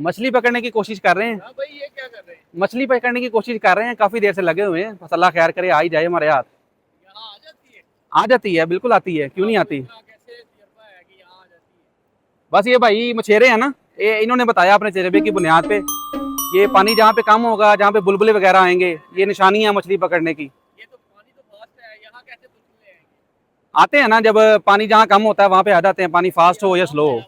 मछली पकड़ने की कोशिश कर रहे हैं। हाँ भाई, ये क्या कर रहे हैं? मछली पकड़ने की कोशिश कर रहे हैं, काफी देर से लगे हुए हैं। बस अल्लाह खैर करे, आ ही जाए हमारे हाथ। यहाँ आ जाती है? आ जाती है, बिल्कुल आती है, क्यों नहीं आती। इतना कैसे तजुर्बा है कि यहाँ आ जाती है? बस ये भाई मछेरे हैं ना, ये इन्होंने बताया अपने तजर्बे की बुनियाद पे। ये पानी जहाँ पे कम होगा, जहाँ पे बुलबुले वगैरह आएंगे, ये निशानी है मछली पकड़ने की। ये तो पानी तो फास्ट है, यहाँ कैसे बुलबुले आएंगे? आते हैं ना, जब पानी जहाँ कम होता है वहाँ पे आ जाते हैं, पानी फास्ट हो या स्लो हो।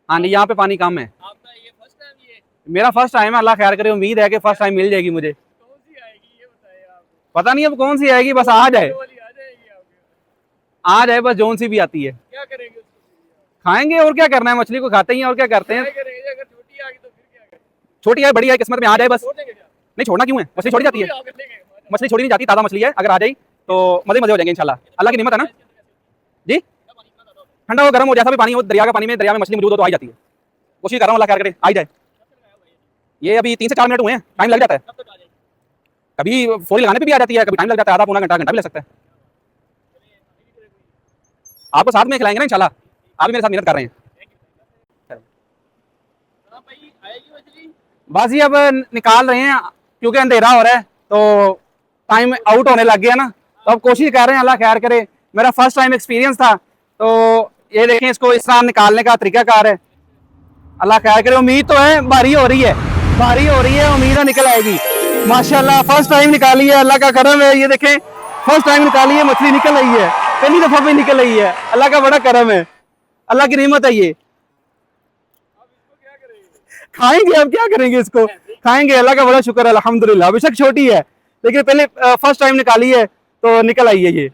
हाँ नहीं, यहाँ पे पानी कम है। आपका ये फर्स्ट टाइम? ये मेरा फर्स्ट टाइम है, अल्लाह खैर करे, उम्मीद है कि फर्स्ट टाइम मिल जाएगी मुझे। कौन सी आएगी ये बताइए आप? पता नहीं अब कौन सी आएगी, बस आ जाए। ये वाली आ जाएगी आपके? आ जाए बस, जोन सी भी आती है। क्या करेंगे उसको? खाएंगे, और क्या करना है, मछली को खाते ही हैं, और क्या करते हैं। क्या करेंगे? अगर छोटी आ गई तो फिर क्या करेंगे? छोटी है, बड़ी है, किस्मत में आ जाए बस। छोड़ देंगे क्या? नहीं छोड़ना क्यों है, मछली छोड़ी जाती है। आगे देंगे। मछली छोड़ी नहीं जाती, ताज़ा मछली है, अगर आ जाए तो मजे मजे हो जाएंगे इंशाल्लाह। अल्लाह की नियमत है ना जी। ठंडा हो, गर्म हो, जैसा भी पानी हो, दरिया का पानी में, दरिया में मछली मौजूद हो तो आ ही जाती है। कोशिश कर रहा हूँ, अल्लाह खैर करे, आ ही जाए। ये अभी 3 से 4 मिनट हुए हैं, टाइम लग जाता है। कभी फोरी लगाने पे भी आ जाती है, कभी टाइम लग जाता है, आधा पौना घंटा, घंटा भी लग सकता है। आपको साथ में खिलाएंगे ना इंशाल्लाह, आप भी मेरे साथ मेहनत कर रहे हैं। हाँ भाई, आएगी मछली? बस ये अब निकाल रहे हैं, क्योंकि अंधेरा हो रहा है तो टाइम आउट होने लग गया ना, तो अब कोशिश कर रहे हैं, अल्लाह खैर करे। मेरा फर्स्ट टाइम एक्सपीरियंस था, तो ये देखें, इसको इस तरह निकालने का तरीकाकार है। अल्लाह खैर करे, उम्मीद तो है, भारी हो रही है, भारी हो रही है, उम्मीद है निकल आएगी। माशाल्लाह फर्स्ट टाइम निकाली है, अल्लाह का करम है। ये देखें, फर्स्ट टाइम निकाली है, मछली निकल रही है, पहली दफा भी निकल रही है, अल्लाह का बड़ा करम है, अल्लाह की रहमत है ये। अब इसको क्या करेंगे? खाएंगे, अब क्या करेंगे, इसको खाएंगे, अल्लाह का बड़ा शुक्र है, अल्हम्दुलिल्लाह। बेशक छोटी है, लेकिन पहले फर्स्ट टाइम निकाली है तो निकल आई है ये।